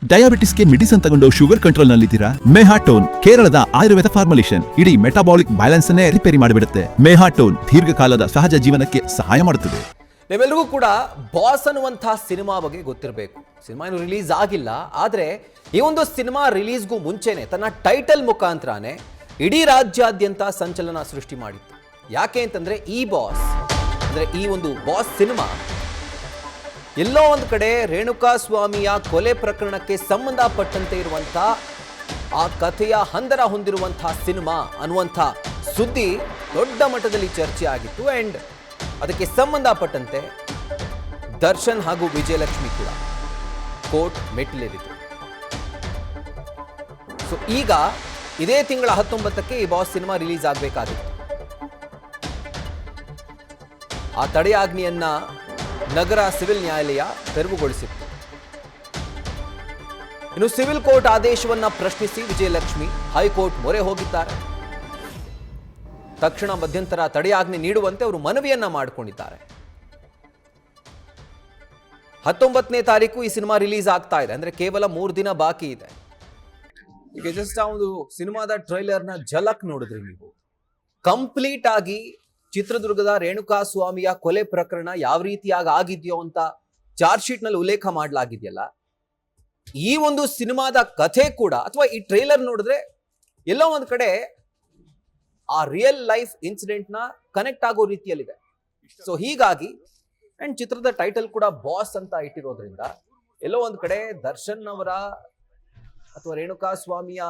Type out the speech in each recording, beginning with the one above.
ಡಯಾಬಿಟಿಸ್ಗೆ medicine ತಗೊಂಡು sugar control ನಲ್ಲಿದ್ದೀರಾ? ಮೆಹಾಟೋನ್ ಕೇರಳದ Ayurveda formulation ಇಡೀ ಮೆಟಾಬಾಲಿಕ್ ಬ್ಯಾಲೆನ್ಸ್ ಅನ್ನೇ ರಿಪೇರಿ ಮಾಡಿಬಿಡುತ್ತೆ. ಮೆಹಾಟೋನ್ ದೀರ್ಘಕಾಲದ ಸಹಜ ಜೀವನಕ್ಕೆ ಸಹಾಯ ಮಾಡುತ್ತದೆ. ನೀವೆಲ್ಲರಿಗೂ ಕೂಡ ಬಾಸ್ ಅನ್ನುವಂತಹ ಸಿನಿಮಾ ಬಗ್ಗೆ ಗೊತ್ತಿರಬೇಕು. ಸಿನಿಮಾ ಏನು ರಿಲೀಸ್ ಆಗಿಲ್ಲ, ಆದರೆ ಈ ಒಂದು ಸಿನಿಮಾ ರಿಲೀಸ್ಗೂ ಮುಂಚೆನೆ ತನ್ನ ಟೈಟಲ್ ಮುಖಾಂತರನೇ ಇಡೀ ರಾಜ್ಯಾದ್ಯಂತ ಸಂಚಲನ ಸೃಷ್ಟಿ ಮಾಡಿತ್ತು. ಯಾಕೆ ಅಂತಂದ್ರೆ ಈ ಬಾಸ್ ಅಂದ್ರೆ ಈ ಒಂದು ಬಾಸ್ ಸಿನಿಮಾ ಎಲ್ಲೋ ಒಂದು ಕಡೆ ರೇಣುಕಾ ಸ್ವಾಮಿಯ ಕೊಲೆ ಪ್ರಕರಣಕ್ಕೆ ಸಂಬಂಧಪಟ್ಟಂತೆ ಇರುವಂಥ ಆ ಕಥೆಯ ಹಂದರ ಹೊಂದಿರುವಂತಹ ಸಿನಿಮಾ ಅನ್ನುವಂಥ ಸುದ್ದಿ ದೊಡ್ಡ ಮಟ್ಟದಲ್ಲಿ ಚರ್ಚೆ ಆಗಿತ್ತು. ಆ್ಯಂಡ್ ಅದಕ್ಕೆ ಸಂಬಂಧಪಟ್ಟಂತೆ ದರ್ಶನ್ ಹಾಗೂ ವಿಜಯಲಕ್ಷ್ಮಿ ಕೂಡ ಕೋರ್ಟ್ ಮೆಟ್ಟಿಲೇರಿತು. ಸೊ ಈಗ ಇದೇ ತಿಂಗಳ 19ಕ್ಕೆ ಈ ಬಾಸ್ ಸಿನಿಮಾ ರಿಲೀಸ್ ಆಗಬೇಕಾಗಿತ್ತು. ಆ ತಡೆಯಾಜ್ಞೆಯನ್ನ ನಗರ ಸಿವಿಲ್ ನ್ಯಾಯಾಲಯ ತೆರವುಗೊಳಿಸಿತ್ತು. ಇನ್ನು ಸಿವಿಲ್ ಕೋರ್ಟ್ ಆದೇಶವನ್ನ ಪ್ರಶ್ನಿಸಿ ವಿಜಯಲಕ್ಷ್ಮಿ ಹೈಕೋರ್ಟ್ ಮೊರೆ ಹೋಗಿದ್ದಾರೆ. ತಕ್ಷಣ ಮಧ್ಯಂತರ ತಡೆಯಾಜ್ಞೆ ನೀಡುವಂತೆ ಅವರು ಮನವಿಯನ್ನ ಮಾಡಿಕೊಂಡಿದ್ದಾರೆ. 19ನೇ ತಾರೀಕು ಈ ಸಿನಿಮಾ ರಿಲೀಸ್ ಆಗ್ತಾ ಇದೆ, ಅಂದ್ರೆ ಕೇವಲ 3 ದಿನ ಬಾಕಿ ಇದೆ. ಈಗ ಜಸ್ಟ್ ಆ ಒಂದು ಸಿನಿಮಾದ ಟ್ರೈಲರ್ನ ಝಲಕ್ ನೋಡಿದ್ರಿ ನೀವು. ಕಂಪ್ಲೀಟ್ ಆಗಿ ಚಿತ್ರದುರ್ಗದ ರೇಣುಕಾ ಸ್ವಾಮಿಯ ಕೊಲೆ ಪ್ರಕರಣ ಯಾವ ರೀತಿಯಾಗಿ ಆಗಿದೆಯೋ ಅಂತ ಚಾರ್ಜ್ ಶೀಟ್ ನಲ್ಲಿ ಉಲ್ಲೇಖ ಮಾಡಲಾಗಿದೆಯಲ್ಲ, ಈ ಒಂದು ಸಿನಿಮಾದ ಕಥೆ ಕೂಡ ಅಥವಾ ಈ ಟ್ರೈಲರ್ ನೋಡಿದ್ರೆ ಎಲ್ಲೋ ಒಂದ್ ಕಡೆ ಆ ರಿಯಲ್ ಲೈಫ್ ಇನ್ಸಿಡೆಂಟ್ ನ ಕನೆಕ್ಟ್ ಆಗೋ ರೀತಿಯಲ್ಲಿದೆ. ಸೊ ಹೀಗಾಗಿ ಅಂಡ್ ಚಿತ್ರದ ಟೈಟಲ್ ಕೂಡ ಬಾಸ್ ಅಂತ ಇಟ್ಟಿರೋದ್ರಿಂದ ಎಲ್ಲೋ ಒಂದ್ ಕಡೆ ದರ್ಶನ್ ಅವರ ಅಥವಾ ರೇಣುಕಾ ಸ್ವಾಮಿಯ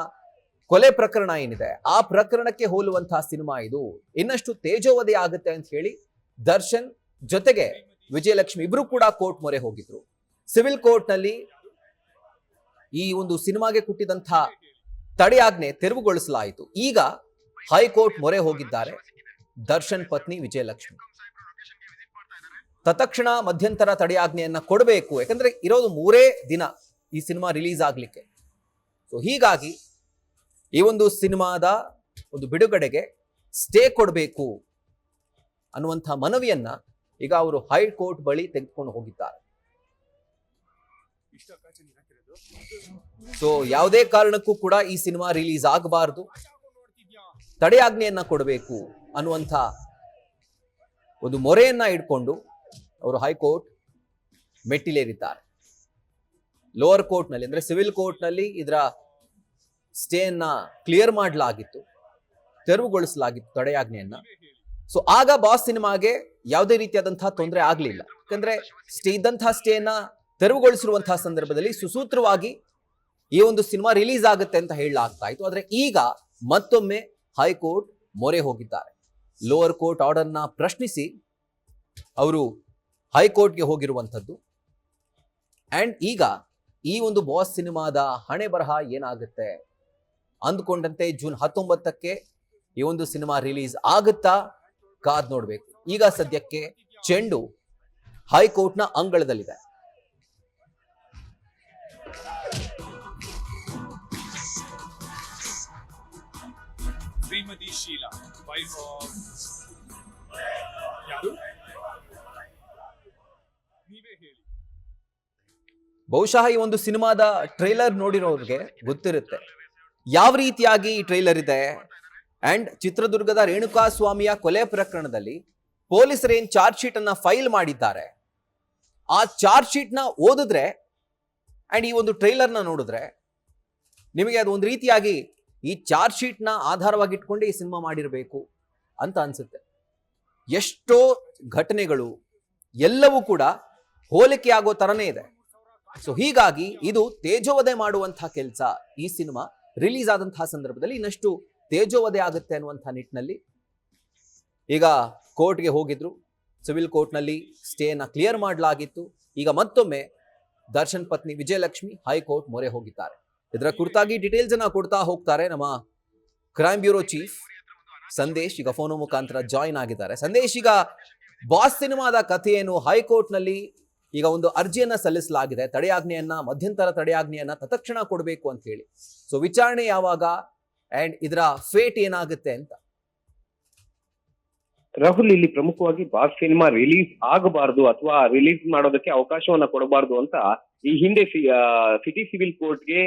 ಕೊಲೆ ಪ್ರಕರಣ ಏನಿದೆ ಆ ಪ್ರಕರಣಕ್ಕೆ ಹೋಲುವಂತಹ ಸಿನಿಮಾ ಇದು. ಇನ್ನಷ್ಟು ತೇಜೋವಧೆ ಆಗುತ್ತೆ ಅಂತ ಹೇಳಿ ದರ್ಶನ್ ಜೊತೆಗೆ ವಿಜಯಲಕ್ಷ್ಮಿ ಇಬ್ರು ಕೂಡ ಕೋರ್ಟ್ ಮೊರೆ ಹೋಗಿದ್ರು. ಸಿವಿಲ್ ಕೋರ್ಟ್ ನಲ್ಲಿ ಈ ಒಂದು ಸಿನಿಮಾಗೆ ಕೊಟ್ಟಿದ್ದಂತಹ ತಡೆಯಾಜ್ಞೆ ತೆರವುಗೊಳಿಸಲಾಯಿತು. ಈಗ ಹೈಕೋರ್ಟ್ ಮೊರೆ ಹೋಗಿದ್ದಾರೆ ದರ್ಶನ್ ಪತ್ನಿ ವಿಜಯಲಕ್ಷ್ಮಿ. ತತ್ಕ್ಷಣ ಮಧ್ಯಂತರ ತಡೆಯಾಜ್ಞೆಯನ್ನ ಕೊಡಬೇಕು, ಯಾಕಂದ್ರೆ ಇರೋದು 3 ದಿನ ಈ ಸಿನಿಮಾ ರಿಲೀಸ್ ಆಗ್ಲಿಕ್ಕೆ. ಸೊ ಹೀಗಾಗಿ ಈ ಒಂದು ಸಿನಿಮಾದ ಒಂದು ಬಿಡುಗಡೆಗೆ ಸ್ಟೇ ಕೊಡಬೇಕು ಅನ್ನುವಂಥ ಮನವಿಯನ್ನ ಈಗ ಅವರು ಹೈಕೋರ್ಟ್ ಬಳಿ ತೆಗೆದುಕೊಂಡು ಹೋಗಿದ್ದಾರೆ. ಸೊ ಯಾವುದೇ ಕಾರಣಕ್ಕೂ ಕೂಡ ಈ ಸಿನಿಮಾ ರಿಲೀಸ್ ಆಗಬಾರದು, ತಡೆಯಾಜ್ಞೆಯನ್ನ ಕೊಡಬೇಕು ಅನ್ನುವಂಥ ಒಂದು ಮೊರೆಯನ್ನ ಇಟ್ಕೊಂಡು ಅವರು ಹೈಕೋರ್ಟ್ ಮೆಟ್ಟಿಲೇರಿದ್ದಾರೆ. ಲೋವರ್ ಕೋರ್ಟ್ ನಲ್ಲಿ ಅಂದ್ರೆ ಸಿವಿಲ್ ಕೋರ್ಟ್ ನಲ್ಲಿ ಇದರ ಸ್ಟೇಯನ್ನ ಕ್ಲಿಯರ್ ಮಾಡಲಾಗಿತ್ತು, ತೆರವುಗೊಳಿಸಲಾಗಿತ್ತು ತಡೆಯಾಜ್ಞೆಯನ್ನ. ಸೊ ಆಗ ಬಾಸ್ ಸಿನಿಮಾಗೆ ಯಾವುದೇ ರೀತಿಯಾದಂತಹ ತೊಂದರೆ ಆಗಲಿಲ್ಲ, ಯಾಕಂದ್ರೆ ಸ್ಟೇ ಇದ್ದಂತಹ ಸ್ಟೇಯನ್ನ ತೆರವುಗೊಳಿಸಿರುವಂತಹ ಸಂದರ್ಭದಲ್ಲಿ ಸುಸೂತ್ರವಾಗಿ ಈ ಒಂದು ಸಿನಿಮಾ ರಿಲೀಸ್ ಆಗುತ್ತೆ ಅಂತ ಹೇಳಲಾಗ್ತಾ ಇತ್ತು. ಆದ್ರೆ ಈಗ ಮತ್ತೊಮ್ಮೆ ಹೈಕೋರ್ಟ್ ಮೊರೆ ಹೋಗಿದ್ದಾರೆ. ಲೋವರ್ ಕೋರ್ಟ್ ಆರ್ಡರ್ನ ಪ್ರಶ್ನಿಸಿ ಅವರು ಹೈಕೋರ್ಟ್ಗೆ ಹೋಗಿರುವಂಥದ್ದು. ಅಂಡ್ ಈಗ ಈ ಒಂದು ಬಾಸ್ ಸಿನಿಮಾದ ಹಣೆ ಬರಹ ಏನಾಗುತ್ತೆ ಅಂದ್ಕೊಂಡಂತೆ ಜೂನ್ 19ಕ್ಕೆ ಈ ಒಂದು ಸಿನಿಮಾ ರಿಲೀಸ್ ಆಗುತ್ತಾ ಕಾದ್ ನೋಡ್ಬೇಕು. ಈಗ ಸದ್ಯಕ್ಕೆ ಚೆಂಡು ಹೈಕೋರ್ಟ್ನ ಅಂಗಳದಲ್ಲಿದೆ. ಶ್ರೀಮತಿ ಶೀಲಾ ಯಾರು ನೀವೇ ಹೇಳಿ. ಬಹುಶಃ ಈ ಒಂದು ಸಿನಿಮಾದ ಟ್ರೈಲರ್ ನೋಡಿರೋರಿಗೆ ಗೊತ್ತಿರುತ್ತೆ ಯಾವ ರೀತಿಯಾಗಿ ಈ ಟ್ರೈಲರ್ ಇದೆ. ಅಂಡ್ ಚಿತ್ರದುರ್ಗದ ರೇಣುಕಾ ಸ್ವಾಮಿಯ ಕೊಲೆ ಪ್ರಕರಣದಲ್ಲಿ ಪೊಲೀಸರು ಏನ್ ಚಾರ್ಜ್ ಶೀಟ್ ಅನ್ನ ಫೈಲ್ ಮಾಡಿದ್ದಾರೆ, ಆ ಚಾರ್ಜ್ ಶೀಟ್ ನ ಓದಿದ್ರೆ ಅಂಡ್ ಈ ಒಂದು ಟ್ರೈಲರ್ ನ ನೋಡಿದ್ರೆ ನಿಮಗೆ ಅದು ಒಂದು ರೀತಿಯಾಗಿ ಈ ಚಾರ್ಜ್ ಶೀಟ್ ನ ಆಧಾರವಾಗಿ ಇಟ್ಕೊಂಡೆ ಈ ಸಿನಿಮಾ ಮಾಡಿರಬೇಕು ಅಂತ ಅನ್ಸುತ್ತೆ. ಎಷ್ಟೋ ಘಟನೆಗಳು ಎಲ್ಲವೂ ಕೂಡ ಹೋಲಿಕೆ ಆಗೋ ತರನೇ ಇದೆ. ಸೊ ಹೀಗಾಗಿ ಇದು ತೇಜೋವಧೆ ಮಾಡುವಂತಹ ಕೆಲಸ. ಈ ಸಿನಿಮಾ ರಿಲೀಸ್ ಆದಂತಹ ಸಂದರ್ಭದಲ್ಲಿ ಇನ್ನಷ್ಟು ತೇಜೋವಧೆ ಆಗುತ್ತೆ ಅನ್ನುವಂತಹ ನಿಟ್ಟಿನಲ್ಲಿ ಈಗ ಕೋರ್ಟ್ಗೆ ಹೋಗಿದ್ರು. ಸಿವಿಲ್ ಕೋರ್ಟ್ ನಲ್ಲಿ ಸ್ಟೇನ ಕ್ಲಿಯರ್ ಮಾಡಲಾಗಿತ್ತು. ಈಗ ಮತ್ತೊಮ್ಮೆ ದರ್ಶನ್ ಪತ್ನಿ ವಿಜಯಲಕ್ಷ್ಮಿ ಹೈಕೋರ್ಟ್ ಮೊರೆ ಹೋಗಿದ್ದಾರೆ. ಇದರ ಕುರಿತಾಗಿ ಡೀಟೇಲ್ಸ್ ಅನ್ನ ಕೊಡ್ತಾ ಹೋಗ್ತಾರೆ ನಮ್ಮ ಕ್ರೈಮ್ ಬ್ಯೂರೋ ಚೀಫ್ ಸಂದೇಶ್. ಈಗ ಫೋನ್ ಮುಖಾಂತರ ಜಾಯಿನ್ ಆಗಿದ್ದಾರೆ. ಸಂದೇಶ್, ಈಗ ಬಾಸ್ ಸಿನಿಮಾದ ಕಥೆಯನ್ನು ಹೈಕೋರ್ಟ್ ನಲ್ಲಿ ಈಗ ಒಂದು ಅರ್ಜಿಯನ್ನ ಸಲ್ಲಿಸಲಾಗಿದೆ, ತಡೆಯಾಜ್ಞೆಯನ್ನ ಮಧ್ಯಂತರ ತಡೆಯಾಜ್ಞೆಯನ್ನ ತತ್ಕ್ಷಣ ಕೊಡಬೇಕು ಅಂತ ಹೇಳಿ. ಸೊ ವಿಚಾರಣೆ ಯಾವಾಗ ಅಂಡ್ ಇದರ ಫೇಟ್ ಏನಾಗುತ್ತೆ ಅಂತ? ರಾಹುಲ್, ಇಲ್ಲಿ ಪ್ರಮುಖವಾಗಿ ಬಾಸ್ ಸಿನಿಮಾ ರಿಲೀಸ್ ಆಗಬಾರದು ಅಥವಾ ರಿಲೀಸ್ ಮಾಡೋದಕ್ಕೆ ಅವಕಾಶವನ್ನ ಕೊಡಬಾರದು ಅಂತ ಈ ಹಿಂದೆ ಸಿಟಿ ಸಿವಿಲ್ ಕೋರ್ಟ್ಗೆ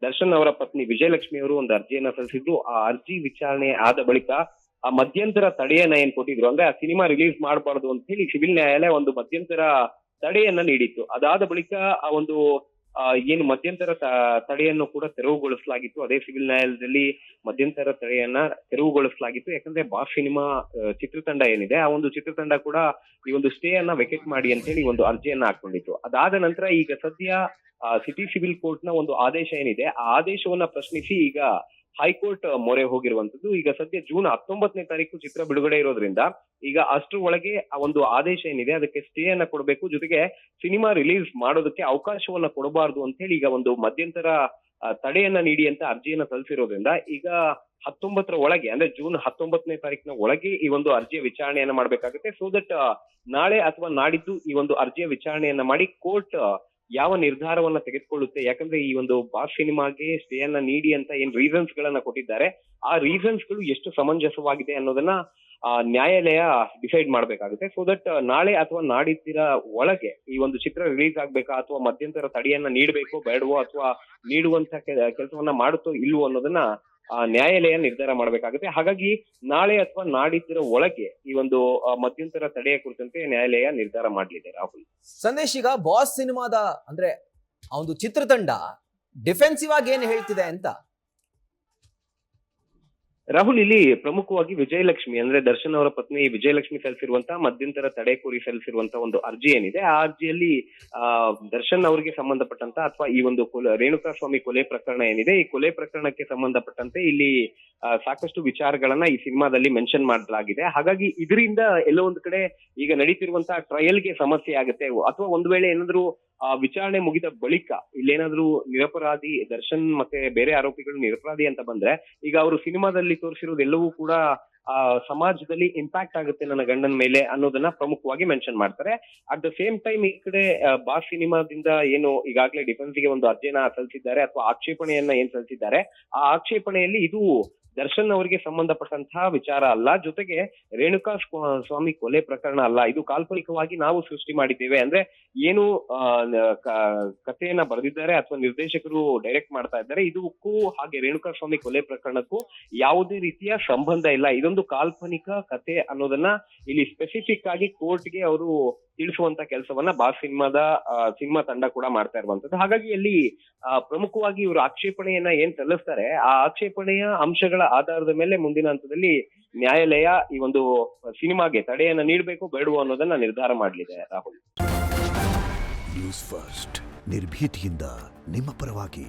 ದರ್ಶನ್ ಅವರ ಪತ್ನಿ ವಿಜಯಲಕ್ಷ್ಮಿ ಅವರು ಒಂದು ಅರ್ಜಿಯನ್ನ ಸಲ್ಲಿಸಿದ್ರು. ಆ ಅರ್ಜಿ ವಿಚಾರಣೆ ಆದ ಬಳಿಕ ಆ ಮಧ್ಯಂತರ ತಡೆಯನ್ನ ಏನ್ ಕೊಟ್ಟಿದ್ರು, ಅಂದ್ರೆ ಆ ಸಿನಿಮಾ ರಿಲೀಸ್ ಮಾಡಬಾರ್ದು ಅಂತ ಹೇಳಿ ಸಿವಿಲ್ ನ್ಯಾಯಾಲಯ ಒಂದು ಮಧ್ಯಂತರ ತಡೆಯನ್ನ ನೀಡಿತ್ತು. ಅದಾದ ಬಳಿಕ ಆ ಒಂದು ಏನು ಮಧ್ಯಂತರ ತಡೆಯನ್ನು ಕೂಡ ತೆರವುಗೊಳಿಸಲಾಗಿತ್ತು. ಅದೇ ಸಿವಿಲ್ ನ್ಯಾಯಾಲಯದಲ್ಲಿ ಮಧ್ಯಂತರ ತಡೆಯನ್ನ ತೆರವುಗೊಳಿಸಲಾಗಿತ್ತು. ಯಾಕಂದ್ರೆ ಬಾಸ್ ಸಿನಿಮಾ ಚಿತ್ರತಂಡ ಏನಿದೆ, ಆ ಒಂದು ಚಿತ್ರತಂಡ ಕೂಡ ಈ ಒಂದು ಸ್ಟೇ ಅನ್ನ ವೆಕೆಟ್ ಮಾಡಿ ಅಂತ ಹೇಳಿ ಒಂದು ಅರ್ಜಿಯನ್ನ ಹಾಕೊಂಡಿತ್ತು. ಅದಾದ ನಂತರ ಈಗ ಸದ್ಯ ಸಿಟಿ ಸಿವಿಲ್ ಕೋರ್ಟ್ ನ ಒಂದು ಆದೇಶ ಏನಿದೆ, ಆ ಆದೇಶವನ್ನ ಪ್ರಶ್ನಿಸಿ ಈಗ ಹೈಕೋರ್ಟ್ ಮೊರೆ ಹೋಗಿರುವಂತದ್ದು. ಈಗ ಸದ್ಯ ಜೂನ್ 19ನೇ ತಾರೀಕು ಚಿತ್ರ ಬಿಡುಗಡೆ ಇರೋದ್ರಿಂದ ಈಗ ಅಷ್ಟರ ಒಳಗೆ ಆ ಒಂದು ಆದೇಶ ಏನಿದೆ ಅದಕ್ಕೆ ಸ್ಟೇ ಅನ್ನ ಕೊಡಬೇಕು, ಜೊತೆಗೆ ಸಿನಿಮಾ ರಿಲೀಸ್ ಮಾಡೋದಕ್ಕೆ ಅವಕಾಶವನ್ನ ಕೊಡಬಾರ್ದು ಅಂತ ಹೇಳಿ ಈಗ ಒಂದು ಮಧ್ಯಂತರ ತಡೆಯನ್ನ ನೀಡಿ ಅಂತ ಅರ್ಜಿಯನ್ನ ಸಲ್ಲಿಸಿರೋದ್ರಿಂದ ಈಗ 19ರ ಒಳಗೆ, ಅಂದ್ರೆ ಜೂನ್ 19ನೇ ತಾರೀಕಿನ ಒಳಗೆ ಈ ಒಂದು ಅರ್ಜಿಯ ವಿಚಾರಣೆಯನ್ನ ಮಾಡ್ಬೇಕಾಗುತ್ತೆ. ಸೊ ದಟ್ ನಾಳೆ ಅಥವಾ ನಾಡಿದ್ದು ಈ ಒಂದು ಅರ್ಜಿಯ ವಿಚಾರಣೆಯನ್ನ ಮಾಡಿ ಕೋರ್ಟ್ ಯಾವ ನಿರ್ಧಾರವನ್ನ ತೆಗೆದುಕೊಳ್ಳುತ್ತೆ. ಯಾಕಂದ್ರೆ ಈ ಒಂದು ಬಾಸ್ ಸಿನಿಮಾಗೆ ಸ್ಟೇ ಅನ್ನ ನೀಡಿ ಅಂತ ಏನ್ ರೀಸನ್ಸ್ ಗಳನ್ನ ಕೊಟ್ಟಿದ್ದಾರೆ, ಆ ರೀಸನ್ಸ್ ಗಳು ಎಷ್ಟು ಸಮಂಜಸವಾಗಿದೆ ಅನ್ನೋದನ್ನ ನ್ಯಾಯಾಲಯ ಡಿಸೈಡ್ ಮಾಡ್ಬೇಕಾಗುತ್ತೆ. ಸೊ ದಟ್ ನಾಳೆ ಅಥವಾ ನಾಡಿದ್ದಿರ ಒಳಗೆ ಈ ಒಂದು ಚಿತ್ರ ರಿಲೀಸ್ ಆಗ್ಬೇಕಾ ಅಥವಾ ಮಧ್ಯಂತರ ತಡೆಯನ್ನ ನೀಡಬೇಕೋ ಬೇಡವೋ ಅಥವಾ ನೀಡುವಂತ ಕೆಲಸವನ್ನ ಮಾಡುತ್ತೋ ಇಲ್ವೋ ಅನ್ನೋದನ್ನ ನ್ಯಾಯಾಲಯ ನಿರ್ಧಾರ ಮಾಡಬೇಕಾಗುತ್ತೆ. ಹಾಗಾಗಿ ನಾಳೆ ಅಥವಾ ನಾಡಿದ್ದರ ಒಳಗೆ ಈ ಒಂದು ಮಧ್ಯಂತರ ತಡೆಯ ಕುರಿತಂತೆ ನ್ಯಾಯಾಲಯ ನಿರ್ಧಾರ ಮಾಡಲಿದೆ. ರಾಹುಲ್, ಸಂದೇಶ್, ಈಗ ಬಾಸ್ ಸಿನಿಮಾದ ಅಂದ್ರೆ ಆ ಒಂದು ಚಿತ್ರತಂಡ ಡಿಫೆನ್ಸಿವ್ ಆಗಿ ಏನ್ ಹೇಳ್ತಿದೆ ಅಂತ? ರಾಹುಲ್, ಇಲ್ಲಿ ಪ್ರಮುಖವಾಗಿ ವಿಜಯಲಕ್ಷ್ಮಿ ಅಂದ್ರೆ ದರ್ಶನ್ ಅವರ ಪತ್ನಿ ವಿಜಯಲಕ್ಷ್ಮಿ ಸಲ್ಲಿಸಿರುವಂತಹ ಮಧ್ಯಂತರ ತಡೆ ಕೋರಿ ಸಲ್ಲಿಸಿರುವಂತಹ ಒಂದು ಅರ್ಜಿ ಏನಿದೆ, ಆ ಅರ್ಜಿಯಲ್ಲಿ ದರ್ಶನ್ ಅವರಿಗೆ ಸಂಬಂಧಪಟ್ಟಂತ ಅಥವಾ ಈ ಒಂದು ರೇಣುಕಾಸ್ವಾಮಿ ಕೊಲೆ ಪ್ರಕರಣ ಏನಿದೆ, ಈ ಕೊಲೆ ಪ್ರಕರಣಕ್ಕೆ ಸಂಬಂಧಪಟ್ಟಂತೆ ಇಲ್ಲಿ ಸಾಕಷ್ಟು ವಿಚಾರಗಳನ್ನ ಈ ಸಿನಿಮಾದಲ್ಲಿ ಮೆನ್ಷನ್ ಮಾಡಲಾಗಿದೆ. ಹಾಗಾಗಿ ಇದರಿಂದ ಎಲ್ಲೋ ಒಂದು ಕಡೆ ಈಗ ನಡೀತಿರುವಂತಹ ಟ್ರಯಲ್ಗೆ ಸಮಸ್ಯೆ ಆಗುತ್ತೆ, ಅಥವಾ ಒಂದು ವೇಳೆ ಏನಾದ್ರು ವಿಚಾರಣೆ ಮುಗಿದ ಬಳಿಕ ಇಲ್ಲೇನಾದ್ರೂ ನಿರಪರಾಧಿ ದರ್ಶನ್ ಮತ್ತೆ ಬೇರೆ ಆರೋಪಿಗಳು ನಿರಪರಾಧಿ ಅಂತ ಬಂದ್ರೆ ಈಗ ಅವರು ಸಿನಿಮಾದಲ್ಲಿ ತೋರಿಸಿರೋದೆಲ್ಲವೂ ಕೂಡ ಸಮಾಜದಲ್ಲಿ ಇಂಪ್ಯಾಕ್ಟ್ ಆಗುತ್ತೆ ನನ್ನ ಗಂಡನ ಮೇಲೆ ಅನ್ನೋದನ್ನ ಪ್ರಮುಖವಾಗಿ ಮೆನ್ಷನ್ ಮಾಡ್ತಾರೆ. ಅಟ್ ದ ಸೇಮ್ ಟೈಮ್ ಈ ಕಡೆ ಬಾಸ್ ಸಿನಿಮಾದಿಂದ ಏನು ಈಗಾಗಲೇ ಡಿಫೆನ್ಸ್ಗೆ ಒಂದು ಅರ್ಜಿಯನ್ನ ಸಲ್ಲಿಸಿದ್ದಾರೆ ಅಥವಾ ಆಕ್ಷೇಪಣೆಯನ್ನ ಏನ್ ಸಲ್ಲಿಸಿದ್ದಾರೆ, ಆ ಆಕ್ಷೇಪಣೆಯಲ್ಲಿ ಇದು ದರ್ಶನ್ ಅವರಿಗೆ ಸಂಬಂಧಪಟ್ಟಂತಹ ವಿಚಾರ ಅಲ್ಲ, ಜೊತೆಗೆ ರೇಣುಕಾ ಸ್ವಾಮಿ ಕೊಲೆ ಪ್ರಕರಣ ಅಲ್ಲ, ಇದು ಕಾಲ್ಪನಿಕವಾಗಿ ನಾವು ಸೃಷ್ಟಿ ಮಾಡಿದ್ದೇವೆ. ಅಂದ್ರೆ ಏನು ಕಥೆಯನ್ನ ಬರೆದಿದ್ದಾರೆ ಅಥವಾ ನಿರ್ದೇಶಕರು ಡೈರೆಕ್ಟ್ ಮಾಡ್ತಾ ಇದ್ದಾರೆ, ಇದಕ್ಕೂ ಹಾಗೆ ರೇಣುಕಾ ಸ್ವಾಮಿ ಕೊಲೆ ಪ್ರಕರಣಕ್ಕೂ ಯಾವುದೇ ರೀತಿಯ ಸಂಬಂಧ ಇಲ್ಲ, ಇದೊಂದು ಕಾಲ್ಪನಿಕ ಕಥೆ ಅನ್ನೋದನ್ನ ಇಲ್ಲಿ ಸ್ಪೆಸಿಫಿಕ್ ಆಗಿ ಕೋರ್ಟ್ಗೆ ಅವರು ತಿಳಿಸುವಂತ ಕೆಲಸವನ್ನ ಬಾಸ್ ಸಿನಿಮಾ ತಂಡ ಕೂಡ ಮಾಡ್ತಾ ಇರುವಂತದ್ದು. ಹಾಗಾಗಿ ಅಲ್ಲಿ ಪ್ರಮುಖವಾಗಿ ಇವರು ಆಕ್ಷೇಪಣೆಯನ್ನ ಏನ್ ಸಲ್ಲಿಸ್ತಾರೆ, ಆ ಆಕ್ಷೇಪಣೆಯ ಅಂಶಗಳ ಆಧಾರದ ಮೇಲೆ ಮುಂದಿನ ಹಂತದಲ್ಲಿ ನ್ಯಾಯಾಲಯ ಈ ಒಂದು ಸಿನಿಮಾಗೆ ತಡೆಯನ್ನ ನೀಡಬೇಕು ಬೇಡವೋ ಅನ್ನೋದನ್ನ ನಿರ್ಧಾರ ಮಾಡಲಿದೆ. ರಾಹುಲ್, ನ್ಯೂಸ್ ಫಸ್ಟ್ ನಿರ್ಭೀತಿಯಿಂದ ನಿಮ್ಮ ಪರವಾಗಿ.